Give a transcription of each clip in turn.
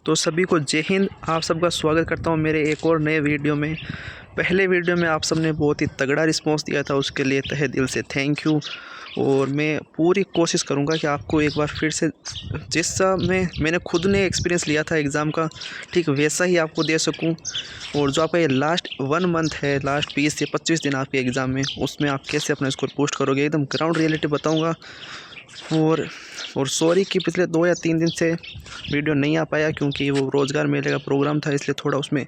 तो सभी को जय हिंद। आप सबका स्वागत करता हूं मेरे एक और नए वीडियो में। पहले वीडियो में आप सबने बहुत ही तगड़ा रिस्पांस दिया था, उसके लिए तहे दिल से थैंक यू। और मैं पूरी कोशिश करूंगा कि आपको एक बार फिर से जैसा मैंने खुद ने एक्सपीरियंस लिया था एग्ज़ाम का, ठीक वैसा ही आपको दे सकूं। और जो आपका ये लास्ट 1 मंथ है, लास्ट 20 से 25 दिन आपके एग्ज़ाम में, उसमें आप कैसे अपना स्कोर पोस्ट करोगे, एकदम ग्राउंड रियलिटी बताऊँगा। और सॉरी कि पिछले 2 या 3 दिन से वीडियो नहीं आ पाया, क्योंकि वो रोज़गार मेले का प्रोग्राम था, इसलिए थोड़ा उसमें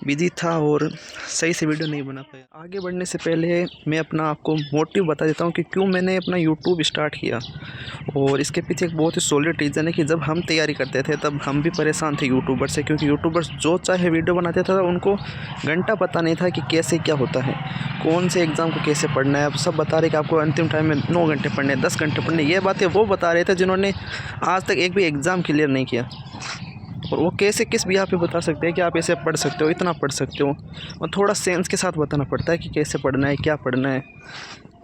बिजी था और सही से वीडियो नहीं बना पाया। आगे बढ़ने से पहले मैं अपना आपको मोटिव बता देता हूँ कि क्यों मैंने अपना यूट्यूब स्टार्ट किया। और इसके पीछे एक बहुत ही सॉलिड रीज़न है कि जब हम तैयारी करते थे तब हम भी परेशान थे यूट्यूबर से, क्योंकि यूट्यूबर्स जो चाहे वीडियो बनाते थे, उनको घंटा पता नहीं था कि कैसे क्या होता है, कौन से एग्ज़ाम को कैसे पढ़ना है। अब सब बता रहे कि आपको अंतिम टाइम में 9 घंटे पढ़ने, 10 घंटे पढ़ने। ये बातें वो बता रहे थे जिन्होंने आज तक एक भी एग्ज़ाम क्लियर नहीं किया। और वो कैसे किस भी यहाँ पे बता सकते हैं कि आप ऐसे पढ़ सकते हो, इतना पढ़ सकते हो। और थोड़ा सेंस के साथ बताना पड़ता है कि कैसे पढ़ना है, क्या पढ़ना है,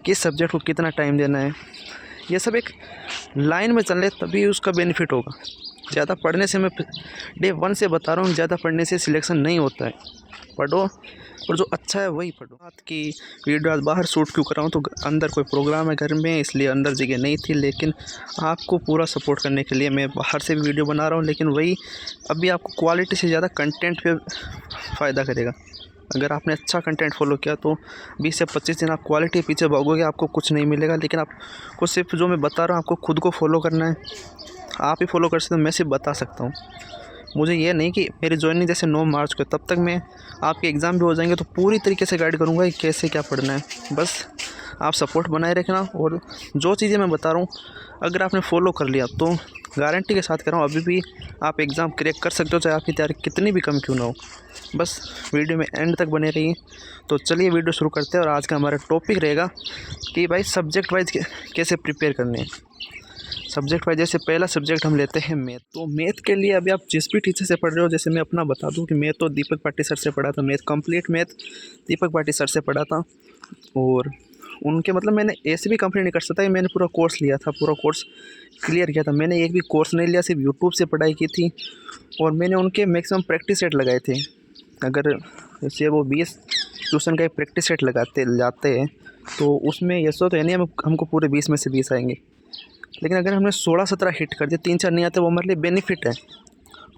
किस सब्जेक्ट को कितना टाइम देना है। ये सब एक लाइन में चल रहे तभी उसका बेनिफिट होगा। ज़्यादा पढ़ने से, मैं डे 1 से बता रहा हूँ, ज़्यादा पढ़ने से सिलेक्शन नहीं होता है। पढ़ो और जो अच्छा है वही पढ़ो। बात की वीडियो आज बाहर शूट क्यों कर रहा हूँ, तो अंदर कोई प्रोग्राम है घर में, इसलिए अंदर जगह नहीं थी। लेकिन आपको पूरा सपोर्ट करने के लिए मैं बाहर से भी वीडियो बना रहा हूँ। लेकिन वही अभी आपको क्वालिटी से ज़्यादा कंटेंट पे फ़ायदा करेगा। अगर आपने अच्छा कंटेंट फॉलो किया तो 20 से 25 दिन आप क्वालिटी के पीछे भागोगे, आपको कुछ नहीं मिलेगा। लेकिन आपको सिर्फ जो मैं बता रहा हूँ, आपको खुद को फॉलो करना है। आप ही फॉलो कर सकते हो, मैं सिर्फ बता सकता हूँ। मुझे ये नहीं कि मेरी ज्वाइनिंग जैसे 9 मार्च को, तब तक मैं आपके एग्ज़ाम भी हो जाएंगे तो पूरी तरीके से गाइड करूँगा कि कैसे क्या पढ़ना है। बस आप सपोर्ट बनाए रखना। और जो चीज़ें मैं बता रहा हूँ, अगर आपने फॉलो कर लिया तो गारंटी के साथ कह रहा हूँ, अभी भी आप एग्ज़ाम क्रैक कर सकते हो, चाहे आपकी तैयारी कितनी भी कम क्यों ना हो। बस वीडियो में एंड तक बने रहिए। तो चलिए वीडियो शुरू करते हैं। और आज का हमारा टॉपिक रहेगा कि भाई सब्जेक्ट वाइज कैसे प्रिपेयर करने हैं। सब्जेक्ट वाइज जैसे पहला सब्जेक्ट हम लेते हैं मैथ। तो मैथ के लिए अभी आप जिस भी टीचर से पढ़ रहे हो, जैसे मैं अपना बता दूं कि मैं तो दीपक पाटी सर से पढ़ा था। मैथ कंप्लीट मैथ दीपक पाटी सर से पढ़ा था। और उनके मतलब मैंने ऐसे भी कंप्लीट नहीं कर सकता कि मैंने पूरा कोर्स लिया था, पूरा कोर्स क्लियर किया था। मैंने एक भी कोर्स नहीं लिया, सिर्फ यूट्यूब से पढ़ाई की थी। और मैंने उनके मैक्सिमम प्रैक्टिस सेट लगाए थे। अगर जैसे वो 20 ट्यूशन का एक प्रैक्टिस सेट लाते हैं, तो उसमें ये तो नहीं हमको पूरे 20 में से 20 आएंगे। लेकिन अगर हमने 16-17 हिट कर दिया, 3-4 नहीं आते, वो हमारे लिए बेनिफिट है।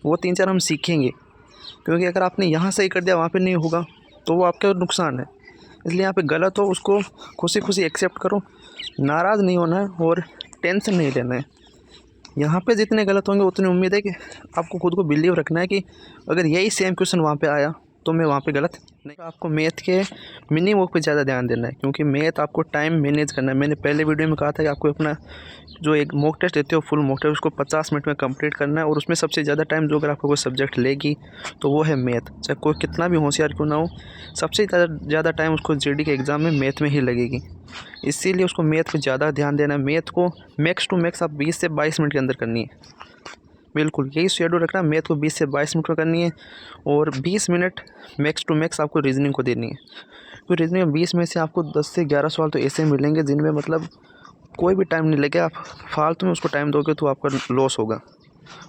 वो 3-4 हम सीखेंगे, क्योंकि अगर आपने यहाँ सही कर दिया वहाँ पे नहीं होगा तो वो आपका नुकसान है। इसलिए यहाँ पे गलत हो उसको खुशी खुशी एक्सेप्ट करो, नाराज़ नहीं होना है और टेंशन नहीं लेना है। यहाँ पे जितने गलत होंगे उतनी उम्मीद है कि आपको खुद को बिलीव रखना है कि अगर यही सेम क्वेश्चन वहाँ पे आया तो मैं वहाँ पे गलत नहीं। आपको मैथ के मिनी वर्क पे ज़्यादा ध्यान देना है, क्योंकि मैथ आपको टाइम मैनेज करना है। मैंने पहले वीडियो में कहा था कि आपको अपना जो एक मॉक टेस्ट देते हो, फुल मॉक टेस्ट, उसको 50 मिनट में कंप्लीट करना है। और उसमें सबसे ज़्यादा टाइम जो अगर आपको कोई सब्जेक्ट लेगी तो वो है मैथ। चाहे कोई कितना भी होशियार क्यों ना हो, सबसे ज़्यादा टाइम उसको जीडी के एग्ज़ाम में मैथ में ही लगेगी। इसीलिए उसको मैथ पे ज़्यादा ध्यान देना है। मैथ को मैक्स टू मैक्स आप 20 से 22 मिनट के अंदर करनी है। बिल्कुल यही शेड्यूल रखना, मैथ को 20 से 22 मिनट में करनी है। और 20 मिनट मैक्स टू मैक्स आपको रीजनिंग को देनी है। तो रीजनिंग में 20 में से आपको 10 से 11 सवाल तो ऐसे मिलेंगे जिनमें मतलब कोई भी टाइम नहीं लगेगा। आप फालतू में उसको टाइम दोगे तो आपका लॉस होगा,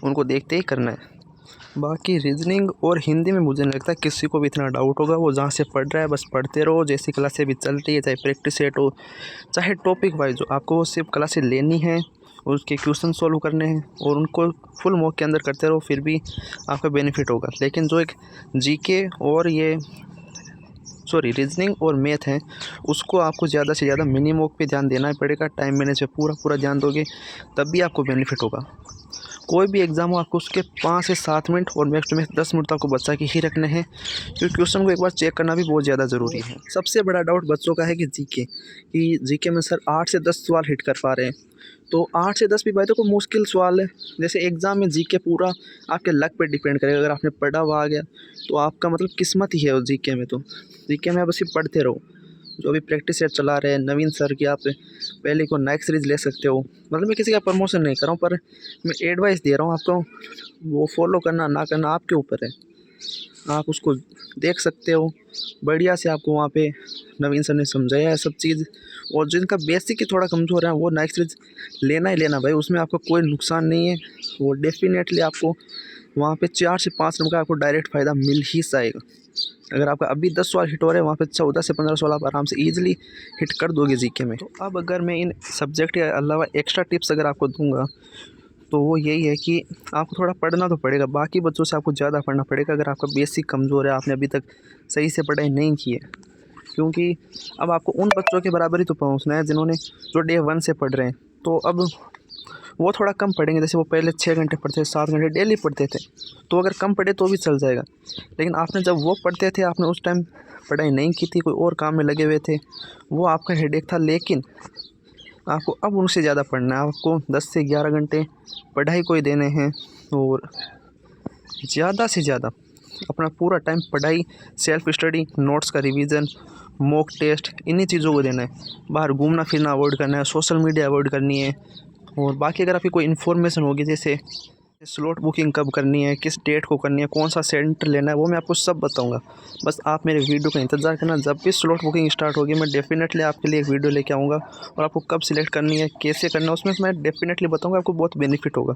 उनको देखते ही करना है। बाकी रीजनिंग और हिंदी में मुझे नहीं लगता किसी को भी इतना डाउट होगा। वो जहाँ से पढ़ रहा है बस पढ़ते रहो, जैसी क्लासें भी चल रही है, चाहे प्रैक्टिस सेट हो चाहे टॉपिक वाइज हो, आपको वो सिर्फ क्लासें लेनी है और उसके क्वेश्चन सॉल्व करने हैं और उनको फुल मॉक के अंदर करते रहो, फिर भी आपका बेनिफिट होगा। लेकिन जो एक जीके और रीजनिंग और मैथ है, उसको आपको ज़्यादा से ज़्यादा मिनी मॉक पे ध्यान देना पड़ेगा। टाइम मैनेज पे पूरा ध्यान दोगे तब भी आपको बेनिफिट होगा। कोई भी एग्ज़ाम हो, आपको उसके 5 से 7 मिनट और मैक्स टू मैक्स 10 मिनट तो आपको बचा के ही रखने हैं, क्योंकि क्वेश्चन को एक बार चेक करना भी बहुत ज़्यादा ज़रूरी है। सबसे बड़ा डाउट बच्चों का है कि जीके में सर 8 से 10 सवाल हिट कर पा रहे हैं। तो 8 से 10 भी भाई देखो मुश्किल सवाल है। जैसे एग्ज़ाम में जीके पूरा आपके लक पे डिपेंड करेगा। अगर आपने पढ़ा हुआ आ गया तो आपका मतलब किस्मत ही है। वो जीके में आप बस सिर्फ पढ़ते रहो। जो अभी प्रैक्टिस सेट चला रहे हैं नवीन सर की, आप पहले को नाइक सीरीज़ ले सकते हो। मतलब मैं किसी का प्रमोशन नहीं कर रहा हूँ, पर मैं एडवाइस दे रहा हूँ आपको। वो फॉलो करना ना करना आपके ऊपर है, आप उसको देख सकते हो। बढ़िया से आपको वहाँ पे नवीन सर ने समझाया है सब चीज़। और जिनका बेसिक ही थोड़ा कमज़ोर है वो नाइक सीरीज़ लेना ही लेना भाई, उसमें आपका कोई नुकसान नहीं है। वो डेफिनेटली आपको वहाँ पे 4 से 5 नंबर का आपको डायरेक्ट फ़ायदा मिल ही जाएगा। अगर आपका अभी 10 सवाल हिट हो रहे हैं, वहाँ पे 14 से 15 सवाल आप आराम से ईजिली हिट कर दोगे जीके में। तो अब अगर मैं इन सब्जेक्ट के अलावा एक्स्ट्रा टिप्स अगर आपको दूंगा तो वो यही है कि आपको थोड़ा पढ़ना तो पड़ेगा, बाकी बच्चों से आपको ज़्यादा पढ़ना पड़ेगा अगर आपका बेसिक कमज़ोर है, आपने अभी तक सही से पढ़ाई नहीं की है। क्योंकि अब आपको उन बच्चों के बराबर ही तो पहुँचना है जिन्होंने जो डे 1 से पढ़ रहे हैं। तो अब वो थोड़ा कम पढ़ेंगे, जैसे वो पहले 6 घंटे पढ़ते थे, 7 घंटे डेली पढ़ते थे, तो अगर कम पढ़े तो भी चल जाएगा। लेकिन आपने जब वो पढ़ते थे, आपने उस टाइम पढ़ाई नहीं की थी, कोई और काम में लगे हुए थे, वो आपका हेडेक था। लेकिन आपको अब उनसे ज़्यादा पढ़ना है, आपको 10 से 11 घंटे पढ़ाई को ही देने हैं और ज़्यादा से ज़्यादा अपना पूरा टाइम पढ़ाई, सेल्फ स्टडी, नोट्स का रिवीजन, मॉक टेस्ट, इन्हीं चीज़ों को देना है। बाहर घूमना फिरना अवॉइड करना है, सोशल मीडिया अवॉइड करनी है। और बाकी अगर आपकी कोई इन्फॉर्मेशन होगी, जैसे स्लॉट बुकिंग कब करनी है, किस डेट को करनी है, कौन सा सेंटर लेना है, वो मैं आपको सब बताऊंगा। बस आप मेरे वीडियो का इंतज़ार करना। जब भी स्लॉट बुकिंग स्टार्ट होगी, मैं डेफिनेटली आपके लिए एक वीडियो लेके आऊँगा और आपको कब सिलेक्ट करनी है, कैसे करना है, उसमें मैं डेफिनेटली बताऊँगा। आपको बहुत बेनिफिट होगा।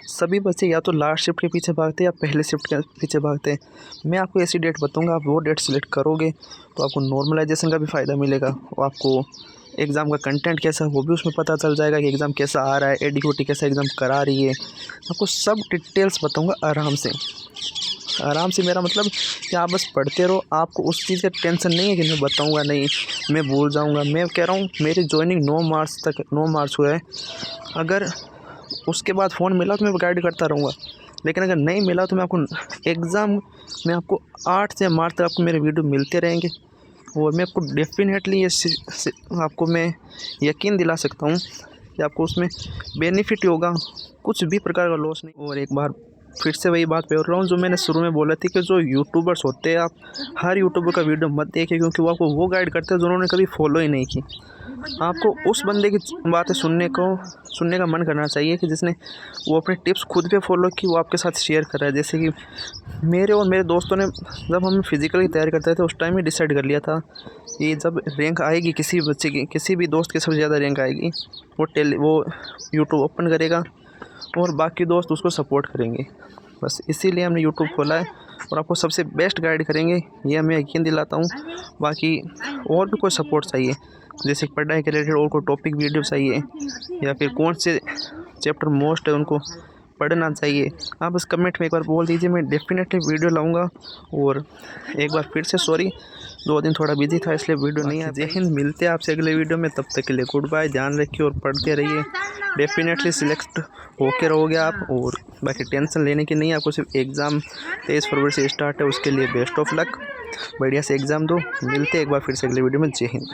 सभी बच्चे या तो लास्ट शिफ्ट के पीछे भागते हैं या पहले शिफ्ट के पीछे भागते हैं। मैं आपको ऐसी डेट बताऊँगा, आप वो डेट सिलेक्ट करोगे तो आपको नॉर्मलाइजेशन का भी फ़ायदा मिलेगा और आपको एग्ज़ाम का कंटेंट कैसा है वो भी उसमें पता चल जाएगा कि एग्ज़ाम कैसा आ रहा है, एडीओटी कैसा एग्ज़ाम करा रही है। आपको सब डिटेल्स बताऊंगा आराम से। आराम से मेरा मतलब कि आप बस पढ़ते रहो, आपको उस चीज़ का टेंशन नहीं है कि मैं बताऊंगा नहीं, मैं भूल जाऊंगा। मैं कह रहा हूँ मेरी ज्वाइनिंग 9 मार्च हुआ है। अगर उसके बाद फ़ोन मिला तो मैं गाइड करता रहूँगा, लेकिन अगर नहीं मिला तो मैं आपको एग्ज़ाम में आपको 8 से मार्च तक आपको मेरे वीडियो मिलते रहेंगे। और मैं आपको डेफिनेटली ये आपको मैं यकीन दिला सकता हूँ कि आपको उसमें बेनिफिट ही होगा, कुछ भी प्रकार का लॉस नहीं। और एक बार फिर से वही बात बोल रहा हूँ जो मैंने शुरू में बोला थी कि जो यूट्यूबर्स होते हैं, आप हर यूट्यूबर का वीडियो मत देखिए, क्योंकि वो आपको वो गाइड करते हैं जो उन्होंने कभी फॉलो ही नहीं की। आपको उस बंदे की बातें सुनने का मन करना चाहिए कि जिसने वो अपने टिप्स खुद पे फॉलो की, वो आपके साथ शेयर कर रहा है। जैसे कि मेरे और मेरे दोस्तों ने जब हम फिज़िकल की तैयारी करते थे उस टाइम ही डिसाइड कर लिया था कि जब रैंक आएगी किसी बच्चे की, किसी भी दोस्त की सबसे ज़्यादा रैंक आएगी, वो यूट्यूब ओपन करेगा और बाकी दोस्त उसको सपोर्ट करेंगे। बस इसीलिए हमने यूट्यूब खोला है और आपको सबसे बेस्ट गाइड करेंगे, ये मैं यकीन दिलाता हूँ। बाकी और भी कोई सपोर्ट चाहिए, जैसे पढ़ाई के रिलेटेड और कोई टॉपिक वीडियो चाहिए या फिर कौन से चैप्टर मोस्ट है उनको पढ़ना चाहिए, आप बस कमेंट में एक बार बोल दीजिए, मैं डेफिनेटली वीडियो लाऊंगा। और एक बार फिर से सॉरी, 2 दिन थोड़ा बिजी था इसलिए वीडियो नहीं आया। जय हिंद, मिलते हैं आपसे अगले वीडियो में, तब तक के लिए गुड बाय। ध्यान रखिए और पढ़ते रहिए, डेफिनेटली सिलेक्ट होके रहोगे आप। और बाकी टेंशन लेने की नहीं है, आपको सिर्फ एग्ज़ाम 23 फरवरी से स्टार्ट है, उसके लिए बेस्ट ऑफ लक, बढ़िया से एग्ज़ाम दो। मिलते हैं एक बार फिर से अगले वीडियो में। जय हिंद।